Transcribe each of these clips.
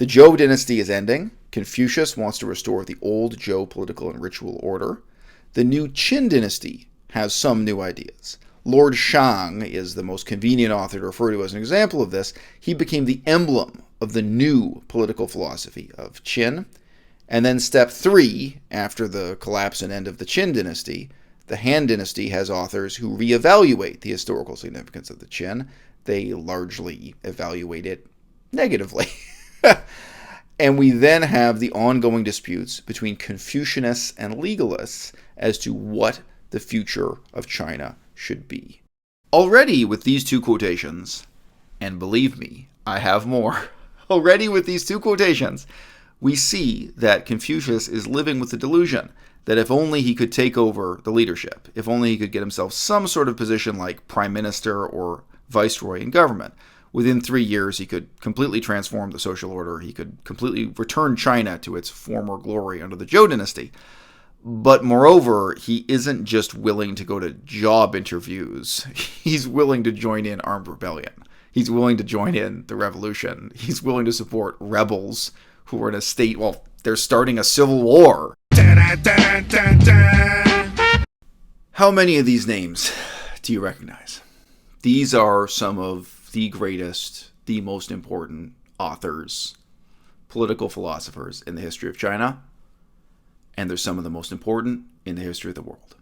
The Zhou dynasty is ending. Confucius wants to restore the old Zhou political and ritual order. The new Qin dynasty has some new ideas. Lord Shang is the most convenient author to refer to as an example of this. He became the emblem of the new political philosophy of Qin. And then step 3, after the collapse and end of the Qin dynasty, the Han dynasty has authors who reevaluate the historical significance of the Qin. They largely evaluate it negatively. And we then have the ongoing disputes between Confucianists and legalists as to what the future of China should be. Already with these two quotations, and believe me, I have more, already with these two quotations, we see that Confucius is living with the delusion that if only he could take over the leadership, if only he could get himself some sort of position like prime minister or viceroy in government, within 3 years he could completely transform the social order, he could completely return China to its former glory under the Zhou dynasty. But moreover, he isn't just willing to go to job interviews, he's willing to join in armed rebellion. He's willing to join in the revolution. He's willing to support rebels who are in a state, well, they're starting a civil war. How many of these names do you recognize? These are some of the greatest, the most important authors, political philosophers in the history of China, and they're some of the most important in the history of the world.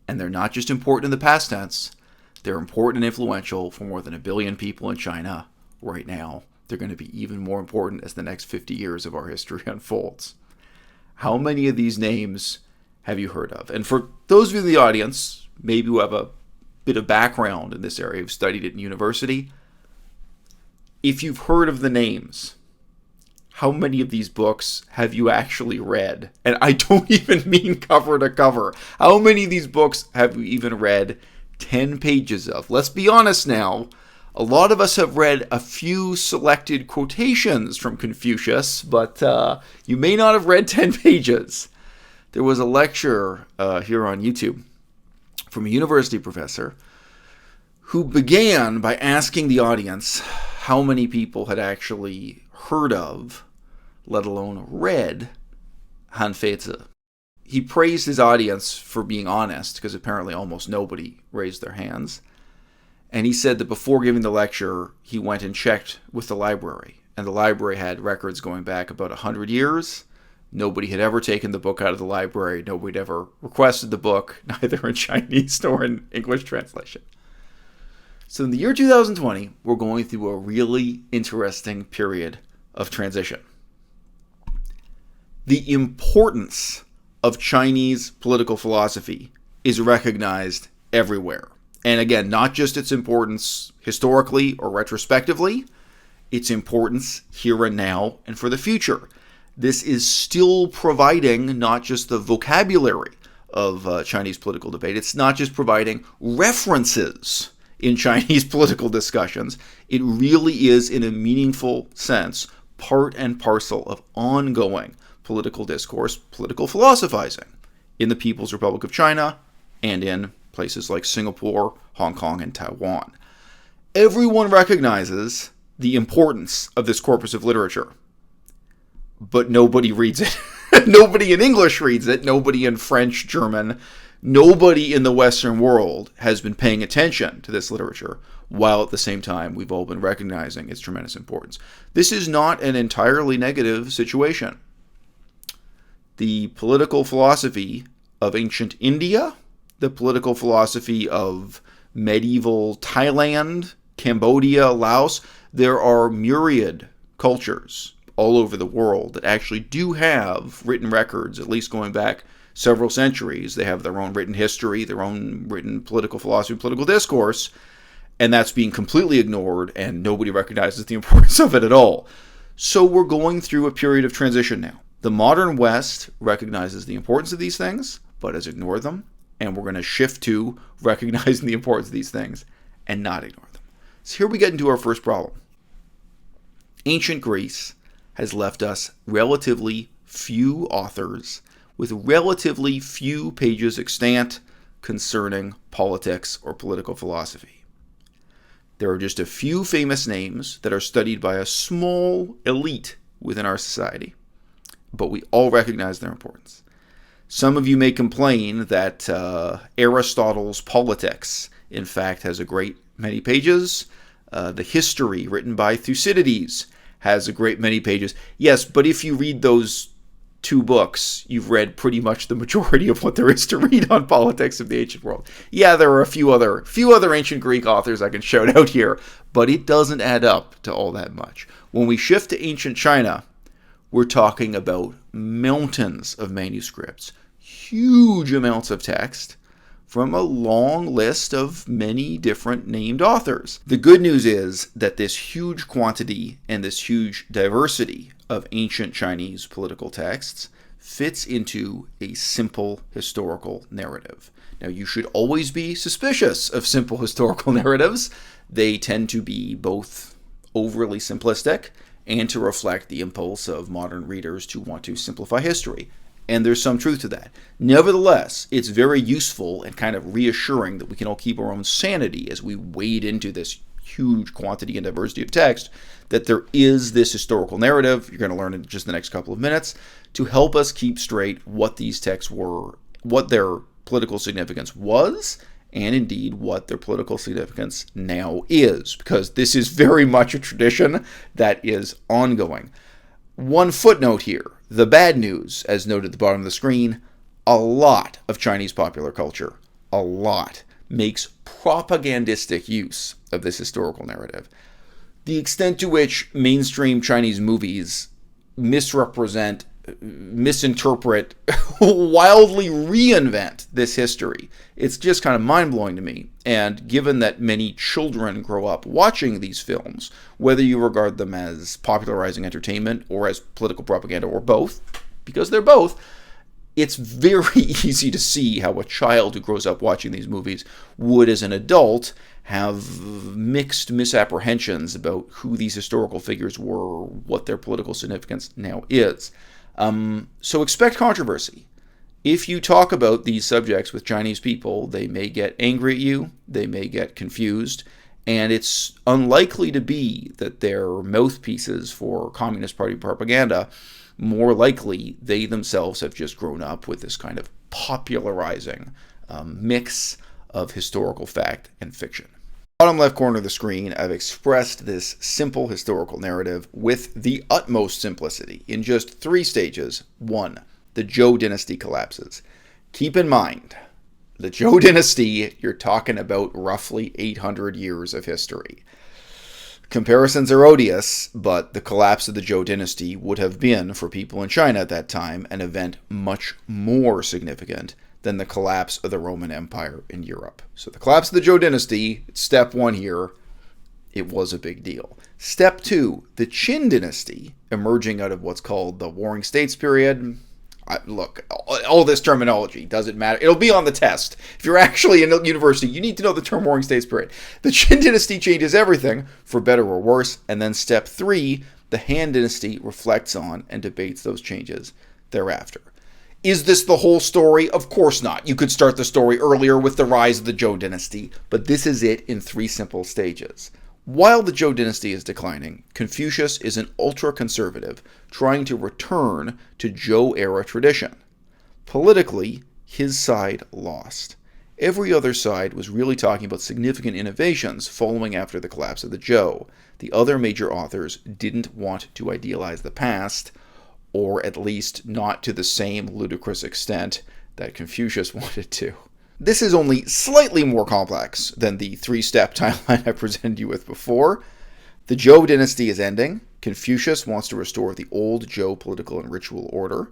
And they're not just important in the past tense, they're important and influential for more than 1 billion people in China right now. They're going to be even more important as the next 50 years of our history unfolds. How many of these names have you heard of? And for those of you in the audience, maybe who have a bit of background in this area, who've studied it in university, if you've heard of the names, how many of these books have you actually read? And I don't even mean cover to cover. How many of these books have you even read 10 pages of? Let's be honest now. A lot of us have read a few selected quotations from Confucius, but you may not have read 10 pages. There was a lecture here on YouTube from a university professor who began by asking the audience how many people had actually heard of, let alone read, Hanfeizi. He praised his audience for being honest, because apparently almost nobody raised their hands. And he said that before giving the lecture, he went and checked with the library. And the library had records going back about 100 years. Nobody had ever taken the book out of the library. Nobody had ever requested the book, neither in Chinese nor in English translation. So in the year 2020, we're going through a really interesting period of transition. The importance of Chinese political philosophy is recognized everywhere. And again, not just its importance historically or retrospectively, its importance here and now and for the future. This is still providing not just the vocabulary of Chinese political debate, it's not just providing references in Chinese political discussions. It really is, in a meaningful sense, part and parcel of ongoing political discourse, political philosophizing in the People's Republic of China and in places like Singapore, Hong Kong, and Taiwan. Everyone recognizes the importance of this corpus of literature, but nobody reads it. Nobody in English reads it. Nobody in French, German, nobody in the Western world has been paying attention to this literature, while at the same time we've all been recognizing its tremendous importance. This is not an entirely negative situation. The political philosophy of ancient India, the political philosophy of medieval Thailand, Cambodia, Laos, there are myriad cultures all over the world that actually do have written records, at least going back several centuries. They have their own written history, their own written political philosophy, political discourse, and that's being completely ignored, and nobody recognizes the importance of it at all. So we're going through a period of transition now. The modern West recognizes the importance of these things, but has ignored them, and we're going to shift to recognizing the importance of these things and not ignore them. So here we get into our first problem. Ancient Greece has left us relatively few authors with relatively few pages extant concerning politics or political philosophy. There are just a few famous names that are studied by a small elite within our society, but we all recognize their importance. Some of you may complain that Aristotle's Politics, in fact, has a great many pages. The history written by Thucydides has a great many pages. Yes, but if you read those two books, you've read pretty much the majority of what there is to read on politics of the ancient world. Yeah, there are a few other ancient Greek authors I can shout out here, but it doesn't add up to all that much. When we shift to ancient China, we're talking about mountains of manuscripts, huge amounts of text from a long list of many different named authors. The good news is that this huge quantity and this huge diversity of ancient Chinese political texts fits into a simple historical narrative. Now, you should always be suspicious of simple historical narratives. They tend to be both overly simplistic and to reflect the impulse of modern readers to want to simplify history. And there's some truth to that. Nevertheless, it's very useful and kind of reassuring that we can all keep our own sanity as we wade into this huge quantity and diversity of text, that there is this historical narrative, you're going to learn in just the next couple of minutes, to help us keep straight what these texts were, what their political significance was, and indeed what their political significance now is, because this is very much a tradition that is ongoing. One footnote here. The bad news, as noted at the bottom of the screen, a lot of Chinese popular culture, makes propagandistic use of this historical narrative. The extent to which mainstream Chinese movies misrepresent, misinterpret, wildly reinvent this history, it's just kind of mind-blowing to me. And given that many children grow up watching these films, whether you regard them as popularizing entertainment or as political propaganda or both, because they're both, it's very easy to see how a child who grows up watching these movies would, as an adult, have mixed misapprehensions about who these historical figures were, what their political significance now is. So expect controversy. If you talk about these subjects with Chinese people, they may get angry at you, they may get confused, and it's unlikely to be that they're mouthpieces for Communist Party propaganda. More likely, they themselves have just grown up with this kind of popularizing mix of historical fact and fiction. Bottom left corner of the screen, I've expressed this simple historical narrative with the utmost simplicity in just 3 stages. 1. The Zhou dynasty collapses. Keep in mind, the Zhou dynasty, you're talking about roughly 800 years of history. Comparisons are odious, but the collapse of the Zhou dynasty would have been, for people in China at that time, an event much more significant than the collapse of the Roman Empire in Europe. So the collapse of the Zhou dynasty, step 1 here, it was a big deal. Step 2, the Qin dynasty, emerging out of what's called the Warring States period. Look, all this terminology doesn't matter. It'll be on the test. If you're actually in university, you need to know the term Warring States period. The Qin dynasty changes everything, for better or worse. And then step 3, the Han dynasty reflects on and debates those changes thereafter. Is this the whole story? Of course not. You could start the story earlier with the rise of the Zhou dynasty, but this is it in 3 simple stages. While the Zhou dynasty is declining, Confucius is an ultra-conservative trying to return to Zhou-era tradition. Politically, his side lost. Every other side was really talking about significant innovations following after the collapse of the Zhou. The other major authors didn't want to idealize the past, or at least not to the same ludicrous extent that Confucius wanted to. This is only slightly more complex than the 3-step timeline I presented you with before. The Zhou dynasty is ending. Confucius wants to restore the old Zhou political and ritual order.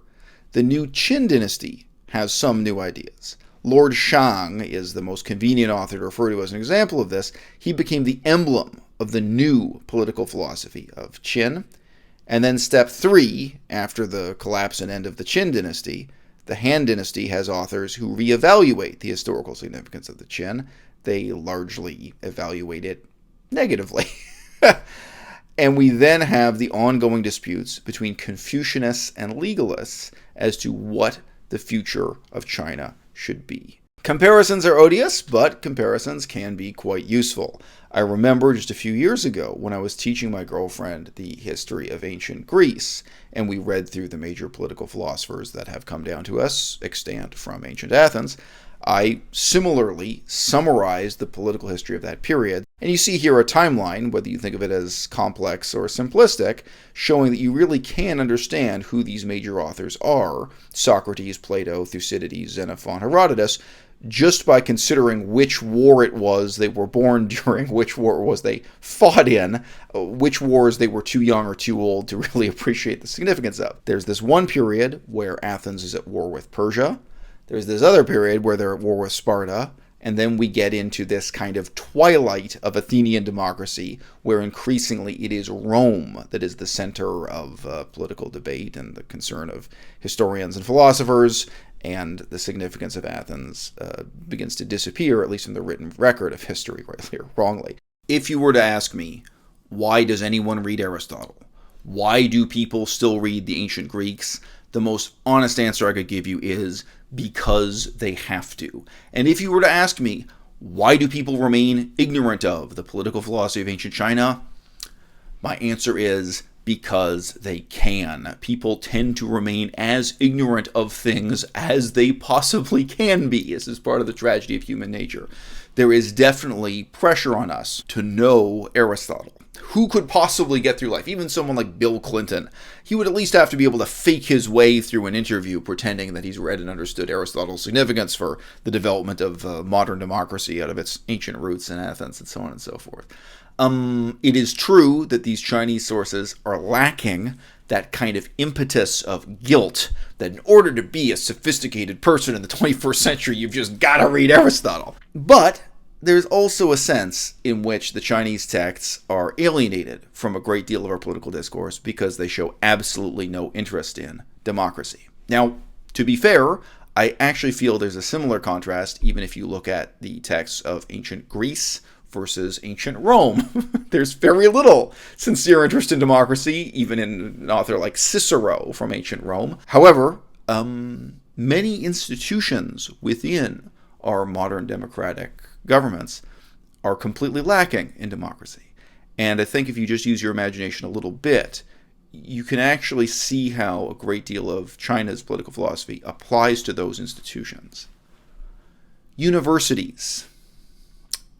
The new Qin dynasty has some new ideas. Lord Shang is the most convenient author to refer to as an example of this. He became the emblem of the new political philosophy of Qin. And then step 3, after the collapse and end of the Qin dynasty, the Han dynasty has authors who reevaluate the historical significance of the Qin. They largely evaluate it negatively. And we then have the ongoing disputes between Confucianists and legalists as to what the future of China should be. Comparisons are odious, but comparisons can be quite useful. I remember just a few years ago when I was teaching my girlfriend the history of ancient Greece, and we read through the major political philosophers that have come down to us, extant from ancient Athens. I similarly summarized the political history of that period, and you see here a timeline, whether you think of it as complex or simplistic, showing that you really can understand who these major authors are, Socrates, Plato, Thucydides, Xenophon, Herodotus, just by considering which war it was they were born during, which war it was they fought in, which wars they were too young or too old to really appreciate the significance of. There's this one period where Athens is at war with Persia. There's this other period where they're at war with Sparta, and then we get into this kind of twilight of Athenian democracy, where increasingly it is Rome that is the center of political debate and the concern of historians and philosophers, and the significance of Athens begins to disappear, at least in the written record of history, rightly or wrongly. If you were to ask me, why does anyone read Aristotle? Why do people still read the ancient Greeks? The most honest answer I could give you is because they have to. And if you were to ask me, why do people remain ignorant of the political philosophy of ancient China? My answer is because they can. People tend to remain as ignorant of things as they possibly can be. This is part of the tragedy of human nature. There is definitely pressure on us to know Aristotle. Who could possibly get through life? Even someone like Bill Clinton. He would at least have to be able to fake his way through an interview pretending that he's read and understood Aristotle's significance for the development of modern democracy out of its ancient roots in Athens and so on and so forth. It is true that these Chinese sources are lacking that kind of impetus of guilt that in order to be a sophisticated person in the 21st century, you've just got to read Aristotle. But there's also a sense in which the Chinese texts are alienated from a great deal of our political discourse because they show absolutely no interest in democracy. Now, to be fair, I actually feel there's a similar contrast even if you look at the texts of ancient Greece versus ancient Rome. There's very little sincere interest in democracy, even in an author like Cicero from ancient Rome. However, many institutions within our modern democratic governments are completely lacking in democracy. And I think if you just use your imagination a little bit, you can actually see how a great deal of China's political philosophy applies to those institutions. Universities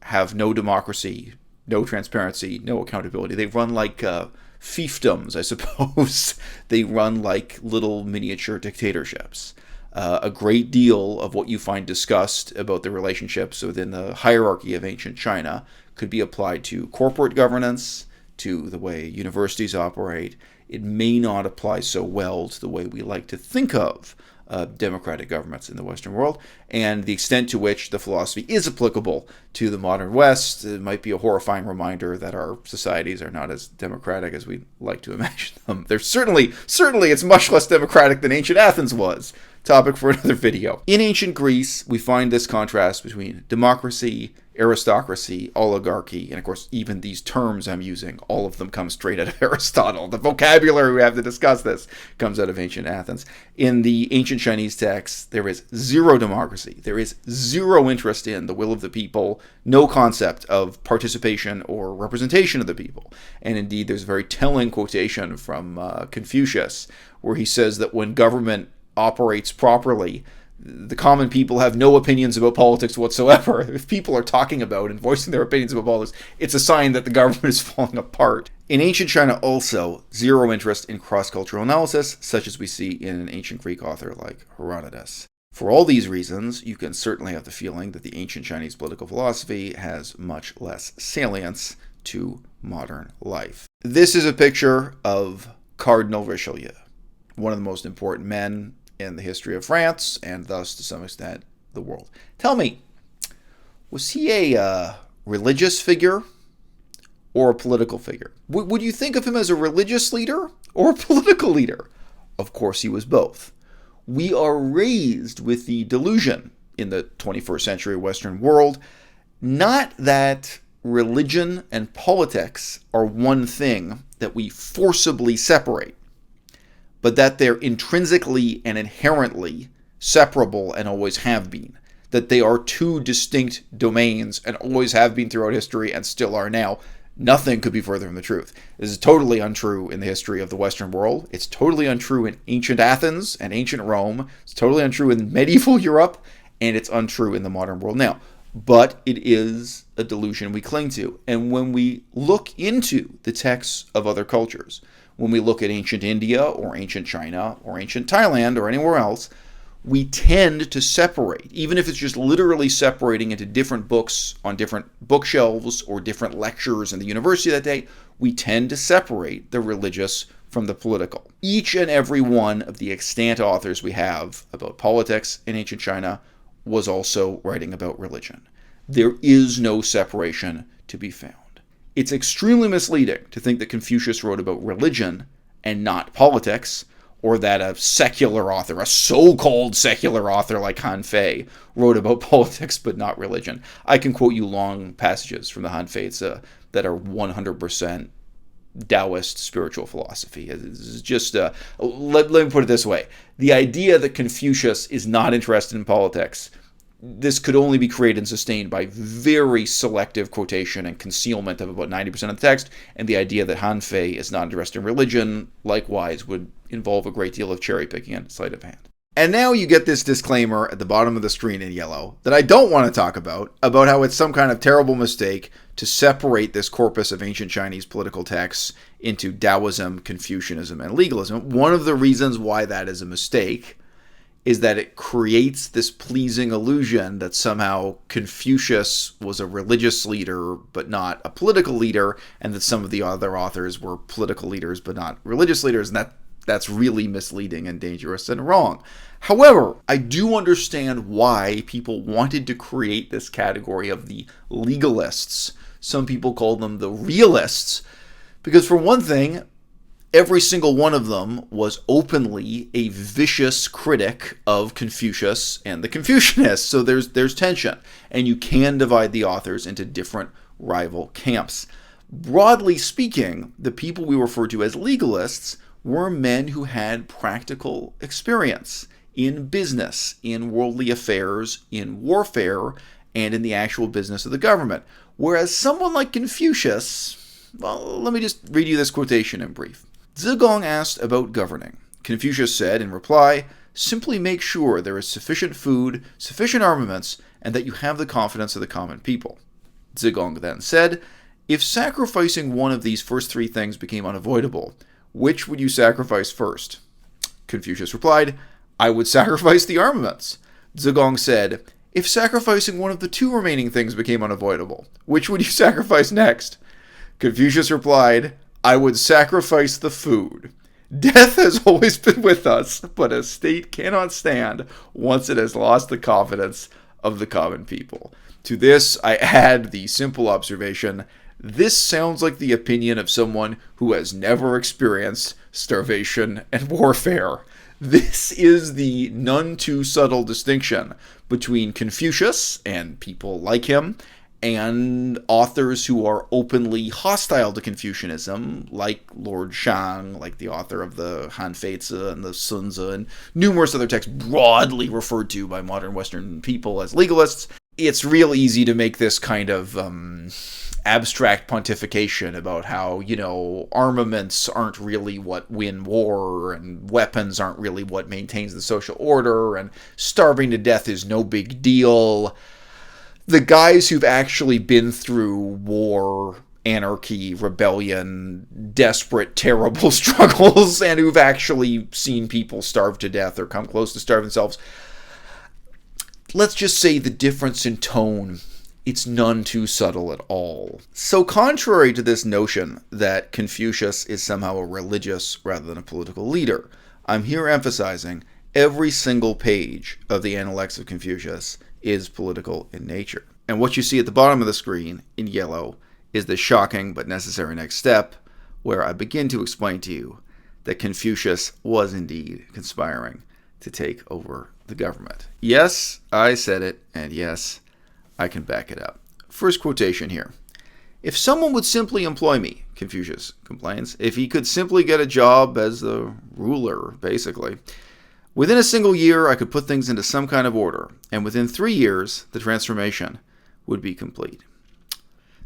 have no democracy, no transparency, no accountability. They run like fiefdoms, I suppose. They run like little miniature dictatorships. A great deal of what you find discussed about the relationships within the hierarchy of ancient China could be applied to corporate governance, to the way universities operate. It may not apply so well to the way we like to think of democratic governments in the Western world, and the extent to which the philosophy is applicable to the modern West might be a horrifying reminder that our societies are not as democratic as we'd like to imagine them. They're certainly it's much less democratic than ancient Athens was. Topic for another video. In ancient Greece, we find this contrast between democracy, aristocracy, oligarchy, and of course, even these terms I'm using, all of them come straight out of Aristotle. The vocabulary we have to discuss this comes out of ancient Athens. In the ancient Chinese texts, there is zero democracy. There is zero interest in the will of the people, no concept of participation or representation of the people. And indeed, there's a very telling quotation from Confucius, where he says that when government operates properly, the common people have no opinions about politics whatsoever. If people are talking about and voicing their opinions about politics, it's a sign that the government is falling apart. In ancient China also, zero interest in cross-cultural analysis, such as we see in an ancient Greek author like Herodotus. For all these reasons, you can certainly have the feeling that the ancient Chinese political philosophy has much less salience to modern life. This is a picture of Cardinal Richelieu, one of the most important men in the history of France, and thus, to some extent, the world. Tell me, was he a religious figure or a political figure? Would you think of him as a religious leader or a political leader? Of course, he was both. We are raised with the delusion in the 21st century Western world, not that religion and politics are one thing that we forcibly separate, but that they're intrinsically and inherently separable and always have been. that they are two distinct domains and always have been throughout history and still are now. Nothing could be further from the truth. This is totally untrue in the history of the Western world. It's totally untrue in ancient Athens and ancient Rome. It's totally untrue in medieval Europe, and it's untrue in the modern world now. But it is a delusion we cling to. And when we look into the texts of other cultures, when we look at ancient India or ancient China or ancient Thailand or anywhere else, we tend to separate, even if it's just literally separating into different books on different bookshelves or different lectures in the university that day, we tend to separate the religious from the political. Each and every one of the extant authors we have about politics in ancient China was also writing about religion. There is no separation to be found. It's extremely misleading to think that Confucius wrote about religion and not politics, or that a secular author, a so-called secular author like Han Fei, wrote about politics but not religion. I can quote you long passages from the Han Fei that are 100% Taoist spiritual philosophy. It's just, let me put it this way. The idea that Confucius is not interested in politics, this could only be created and sustained by very selective quotation and concealment of about 90% of the text, and the idea that Han Fei is not interested in religion, likewise, would involve a great deal of cherry-picking and sleight of hand. And now you get this disclaimer at the bottom of the screen in yellow that I don't want to talk about how it's some kind of terrible mistake to separate this corpus of ancient Chinese political texts into Taoism, Confucianism, and legalism. One of the reasons why that is a mistake is that it creates this pleasing illusion that somehow Confucius was a religious leader but not a political leader, and that some of the other authors were political leaders but not religious leaders, and that's really misleading and dangerous and wrong. However, I do understand why people wanted to create this category of the legalists. Some people call them the realists, because for one thing, every single one of them was openly a vicious critic of Confucius and the Confucianists. So there's tension, and you can divide the authors into different rival camps. Broadly speaking, the people we refer to as legalists were men who had practical experience in business, in worldly affairs, in warfare, and in the actual business of the government. Whereas someone like Confucius, well, let me just read you this quotation in brief. Zigong asked about governing. Confucius said in reply, "Simply make sure there is sufficient food, sufficient armaments, and that you have the confidence of the common people." Zigong then said, "If sacrificing one of these first three things became unavoidable, which would you sacrifice first?" Confucius replied, "I would sacrifice the armaments." Zigong said, "If sacrificing one of the two remaining things became unavoidable, which would you sacrifice next?" Confucius replied, "I would sacrifice the food. Death has always been with us, but a state cannot stand once it has lost the confidence of the common people." To this, I add the simple observation, this sounds like the opinion of someone who has never experienced starvation and warfare. This is the none too subtle distinction between Confucius and people like him and authors who are openly hostile to Confucianism, like Lord Shang, like the author of the Han Fei and the Sun Tzu, and numerous other texts broadly referred to by modern Western people as legalists. It's real easy to make this kind of abstract pontification about how, armaments aren't really what win war, and weapons aren't really what maintains the social order, and starving to death is no big deal. The guys who've actually been through war, anarchy, rebellion, desperate, terrible struggles, and who've actually seen people starve to death or come close to starve themselves, let's just say the difference in tone, it's none too subtle at all. So contrary to this notion that Confucius is somehow a religious rather than a political leader, I'm here emphasizing every single page of the Analects of Confucius is political in nature. And what you see at the bottom of the screen in yellow is the shocking but necessary next step, where I begin to explain to you that Confucius was indeed conspiring to take over the government. Yes, I said it, and yes, I can back it up. First quotation here. "If someone would simply employ me," Confucius complains, "if he could simply get a job as the ruler, basically, Within a single year, I could put things into some kind of order, and within 3 years, the transformation would be complete.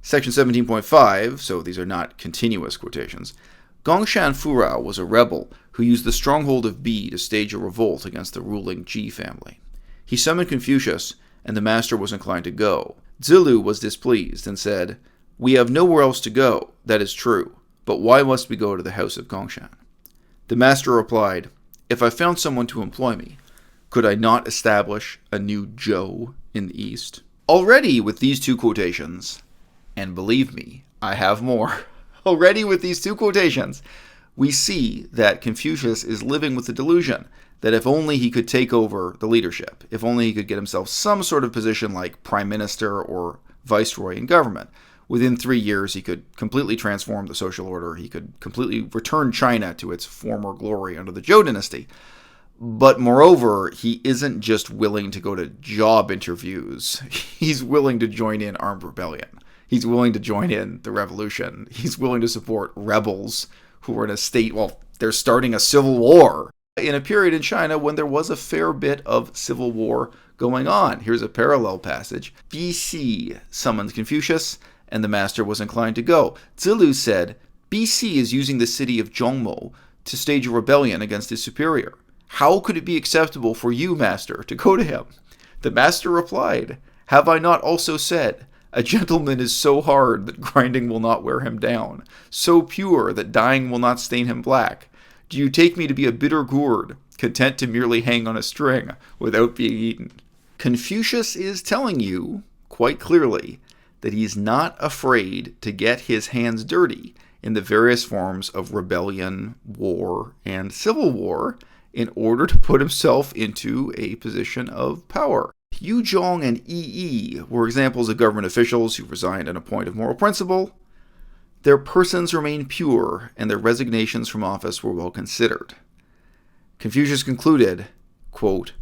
Section 17.5, so these are not continuous quotations. Gongshan Furao was a rebel who used the stronghold of B to stage a revolt against the ruling Ji family. He summoned Confucius, and the master was inclined to go. Zilu was displeased and said, "We have nowhere else to go, that is true, but why must we go to the house of Gongshan?" The master replied, "If I found someone to employ me, could I not establish a new Zhou in the East?" Already with these two quotations, and believe me, I have more, already with these two quotations, we see that Confucius is living with the delusion that if only he could take over the leadership, if only he could get himself some sort of position like prime minister or viceroy in government, within 3 years he could completely transform the social order, he could completely return China to its former glory under the Zhou dynasty. But moreover, he isn't just willing to go to job interviews, he's willing to join in armed rebellion. He's willing to join in the revolution. He's willing to support rebels who are in a state, well, they're starting a civil war in a period in China when there was a fair bit of civil war going on. Here's a parallel passage. BC summoned Confucius, and the master was inclined to go. Zilu said, "BC is using the city of Zhongmo to stage a rebellion against his superior. How could it be acceptable for you, master, to go to him?" The master replied, "Have I not also said, a gentleman is so hard that grinding will not wear him down, so pure that dyeing will not stain him black? Do you take me to be a bitter gourd, content to merely hang on a string without being eaten?" Confucius is telling you, quite clearly, that he's not afraid to get his hands dirty in the various forms of rebellion, war, and civil war in order to put himself into a position of power. Yu Zhong and Yi were examples of government officials who resigned on a point of moral principle. Their persons remained pure, and their resignations from office were well considered. Confucius concluded, quote,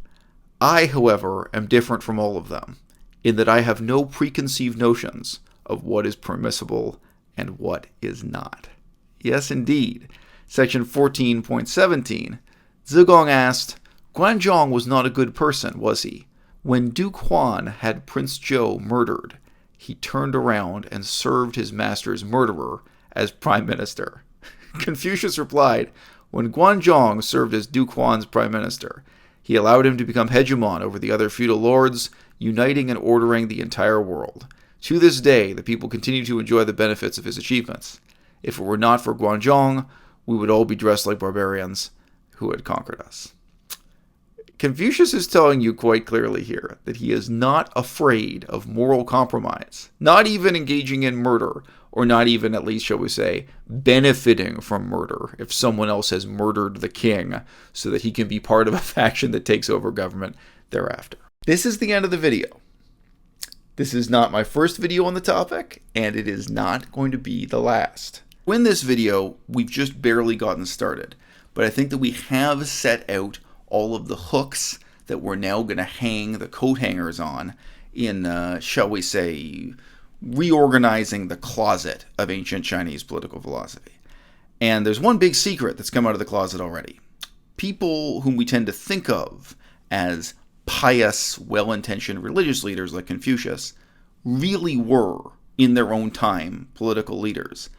"I, however, am different from all of them, in that I have no preconceived notions of what is permissible and what is not." Yes, indeed. Section 14.17, Zigong asked, "Guanzhong was not a good person, was he? When Duke Huan had Prince Zhou murdered, he turned around and served his master's murderer as prime minister." Confucius replied, "When Guanzhong served as Duke Huan's prime minister, he allowed him to become hegemon over the other feudal lords, uniting and ordering the entire world. To this day, the people continue to enjoy the benefits of his achievements. If it were not for Guanzhong, we would all be dressed like barbarians who had conquered us." Confucius is telling you quite clearly here that he is not afraid of moral compromise, not even engaging in murder, or not even, at least, shall we say, benefiting from murder if someone else has murdered the king so that he can be part of a faction that takes over government thereafter. This is the end of the video. This is not my first video on the topic, and it is not going to be the last. In this video, we've just barely gotten started, but I think that we have set out all of the hooks that we're now going to hang the coat hangers on in, shall we say, reorganizing the closet of ancient Chinese political philosophy. And there's one big secret that's come out of the closet already. People whom we tend to think of as pious, well-intentioned religious leaders like Confucius really were, in their own time, political leaders.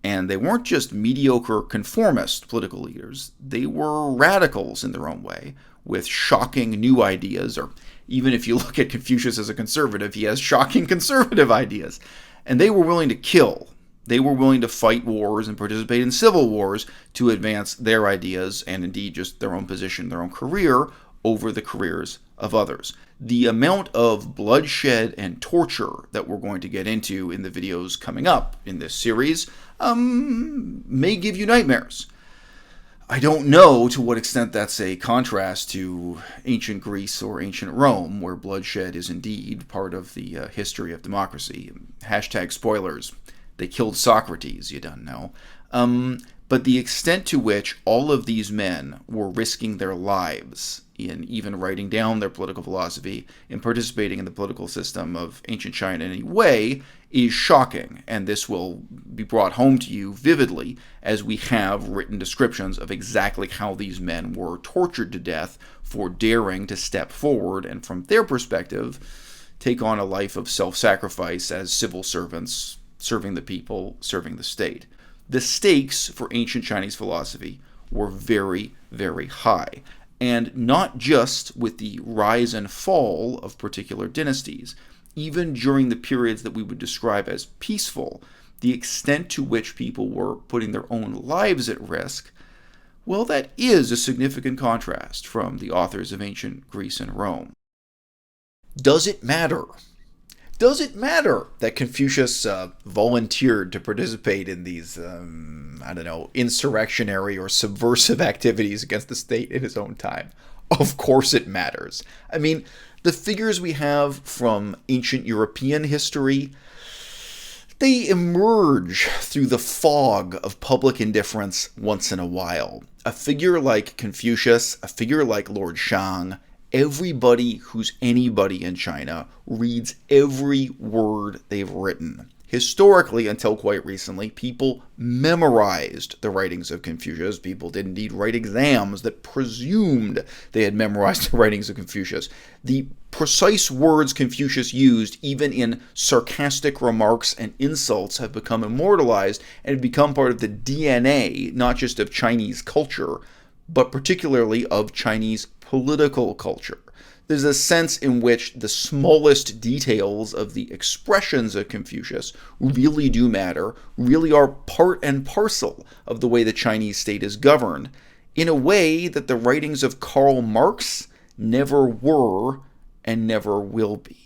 And they weren't just mediocre conformist political leaders. They were radicals in their own way, with shocking new ideas, or even if you look at Confucius as a conservative, he has shocking conservative ideas. And they were willing to kill. They were willing to fight wars and participate in civil wars to advance their ideas and indeed just their own position, their own career over the careers of others. The amount of bloodshed and torture that we're going to get into in the videos coming up in this series may give you nightmares. I don't know to what extent that's a contrast to ancient Greece or ancient Rome, where bloodshed is indeed part of the history of democracy. Hashtag spoilers. They killed Socrates, you don't know. But the extent to which all of these men were risking their lives in even writing down their political philosophy and participating in the political system of ancient China in any way is shocking. And this will be brought home to you vividly as we have written descriptions of exactly how these men were tortured to death for daring to step forward and, from their perspective, take on a life of self-sacrifice as civil servants, serving the people, serving the state. The stakes for ancient Chinese philosophy were very, very high, and not just with the rise and fall of particular dynasties. Even during the periods that we would describe as peaceful, the extent to which people were putting their own lives at risk, well, that is a significant contrast from the authors of ancient Greece and Rome. Does it matter? Does it matter that Confucius volunteered to participate in these, insurrectionary or subversive activities against the state in his own time? Of course it matters. I mean, the figures we have from ancient European history, they emerge through the fog of public indifference once in a while. A figure like Confucius, a figure like Lord Shang, everybody who's anybody in China reads every word they've written. Historically, until quite recently, people memorized the writings of Confucius. People did indeed write exams that presumed they had memorized the writings of Confucius. The precise words Confucius used, even in sarcastic remarks and insults, have become immortalized and have become part of the DNA, not just of Chinese culture, but particularly of Chinese political culture. There's a sense in which the smallest details of the expressions of Confucius really do matter, really are part and parcel of the way the Chinese state is governed, in a way that the writings of Karl Marx never were and never will be.